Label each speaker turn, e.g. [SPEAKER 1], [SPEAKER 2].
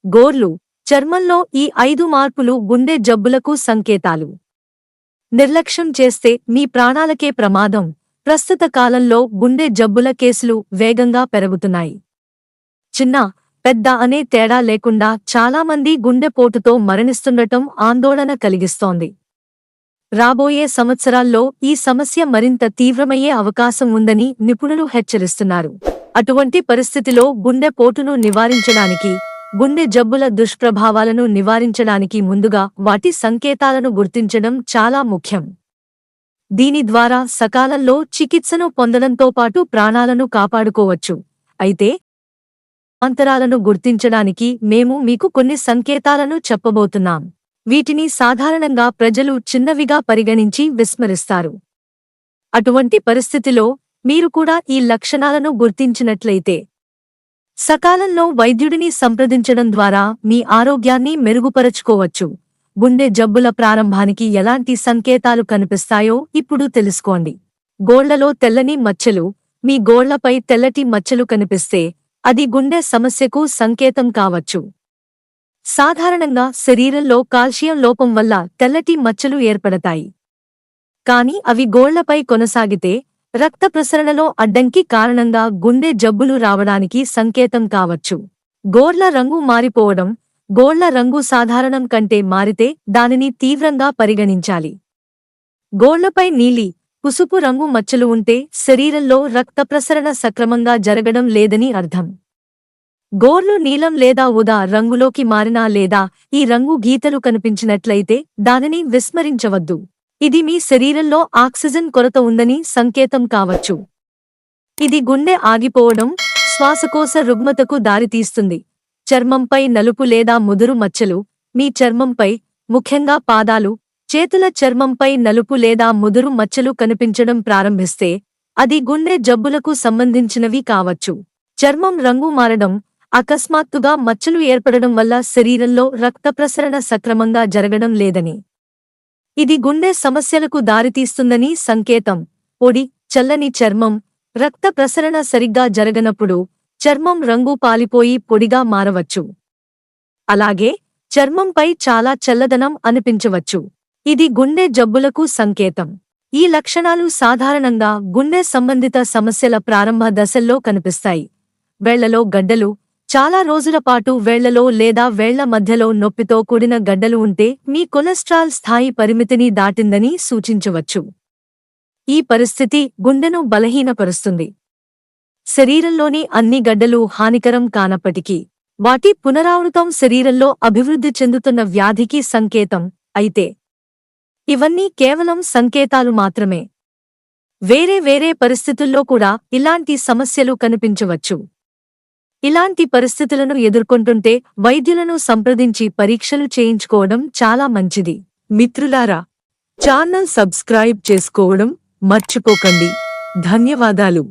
[SPEAKER 1] గోర్లు, చర్మంలో ఈ 5 మార్పులు గుండె జబ్బులకు సంకేతాలు. నిర్లక్ష్యం చేస్తే మీ ప్రాణాలకే ప్రమాదం. ప్రస్తుత కాలంలో గుండె జబ్బుల కేసులు వేగంగా పెరుగుతున్నాయి. చిన్న, పెద్ద అనే తేడా లేకుండా చాలామంది గుండెపోటుతో మరణిస్తుండటం ఆందోళన కలిగిస్తోంది. రాబోయే సంవత్సరాల్లో ఈ సమస్య మరింత తీవ్రమయ్యే అవకాశం ఉందని నిపుణులు హెచ్చరిస్తున్నారు. అటువంటి పరిస్థితిలో గుండెపోటును నివారించడానికి, గుండె జబ్బుల దుష్ప్రభావాలను నివారించడానికి ముందుగా వాటి సంకేతాలను గుర్తించడం చాలా ముఖ్యం. దీని ద్వారా సకాలంలో చికిత్సను పొందడంతో పాటు ప్రాణాలను కాపాడుకోవచ్చు. అయితే అంతరాలను గుర్తించడానికి మేము మీకు కొన్ని సంకేతాలను చెప్పబోతున్నాం. వీటిని సాధారణంగా ప్రజలు చిన్నవిగా పరిగణించి విస్మరిస్తారు. అటువంటి పరిస్థితిలో మీరు కూడా ఈ లక్షణాలను గుర్తించినట్లయితే సకాలంలో వైద్యుడిని సంప్రదించడం ద్వారా మీ ఆరోగ్యాన్ని మెరుగుపరచుకోవచ్చు. గుండె జబ్బుల ప్రారంభానికి ఎలాంటి సంకేతాలు కనిపిస్తాయో ఇప్పుడు తెలుసుకోండి. గోళ్లలో తెల్లని మచ్చలు. మీ గోళ్లపై తెల్లటి మచ్చలు కనిపిస్తే అది గుండె సమస్యకు సంకేతం కావచ్చు. సాధారణంగా శరీరంలో కాల్షియం లోపం వల్ల తెల్లటి మచ్చలు ఏర్పడతాయి. కాని అవి గోళ్లపై కొనసాగితే రక్త ప్రసరణలో అడ్డంకి కారణంగా గుండె జబ్బులు రావడానికి సంకేతం కావచ్చు. గోళ్ల రంగు మారిపోవడం. గోళ్ల రంగు సాధారణం కంటే మారితే దానిని తీవ్రంగా పరిగణించాలి. గోళ్లపై నీలి, పసుపు రంగు మచ్చలు ఉంటే శరీరంలో రక్త ప్రసరణ సక్రమంగా జరగడం లేదని అర్థం. గోర్లు నీలం లేదా ఊదా రంగులోకి మారినా లేదా ఈ రంగు గీతలు కనిపించినట్లయితే దానిని విస్మరించవద్దు. ఇది మీ శరీరంలో ఆక్సిజన్ కొరత ఉందని సంకేతం కావచ్చు. ఇది గుండె ఆగిపోవడం, శ్వాసకోశ రుగ్మతకు దారితీస్తుంది. చర్మంపై నలుపు లేదా ముదురు మచ్చలు. మీ చర్మంపై, ముఖ్యంగా పాదాలు, చేతుల చర్మంపై నలుపు లేదా ముదురు మచ్చలు కనిపించడం ప్రారంభిస్తే అది గుండె జబ్బులకు సంబంధించినవి కావచ్చు. చర్మం రంగు మారడం. అకస్మాత్తుగా మచ్చలు ఏర్పడడం వల్ల శరీరంలో రక్త ప్రసరణ సక్రమంగా జరగడం లేదని, ఇది గుండె సమస్యలకు దారితీస్తుందని సంకేతం. పొడి, చల్లని చర్మం. రక్త ప్రసరణ సరిగ్గా జరగనప్పుడు చర్మం రంగు పాలిపోయి పొడిగా మారవచ్చు. అలాగే చర్మంపై చాలా చల్లదనం అనిపించవచ్చు. ఇది గుండె జబ్బులకు సంకేతం. ఈ లక్షణాలు సాధారణంగా గుండె సంబంధిత సమస్యల ప్రారంభ దశల్లో కనిపిస్తాయి. వేళ్లలో గడ్డలు. చాలా రోజుల పాటు వేళ్లలో లేదా వేళ్ల మధ్యలో నొప్పితో కూడిన గడ్డలు ఉంటే మీ కొలెస్ట్రాల్ స్థాయి పరిమితిని దాటిందని సూచించవచ్చు. ఈ పరిస్థితి గుండెను బలహీనపరుస్తుంది. శరీరంలోని అన్ని గడ్డలు హానికరం కానప్పటికీ వాటి పునరావృతం శరీరంలో అభివృద్ధి చెందుతున్న వ్యాధికి సంకేతం. అయితే ఇవన్నీ కేవలం సంకేతాలు మాత్రమే. వేరే పరిస్థితుల్లో కూడా ఇలాంటి సమస్యలు కనిపించవచ్చు. ఇలాంటి పరిస్థితులను ఎదుర్కొంటుంటే వైద్యులను సంప్రదించి పరీక్షలు చేయించుకోవడం చాలా మంచిది. మిత్రులారా, ఛానల్ సబ్స్క్రైబ్ చేసుకోవడం మర్చిపోకండి. ధన్యవాదాలు.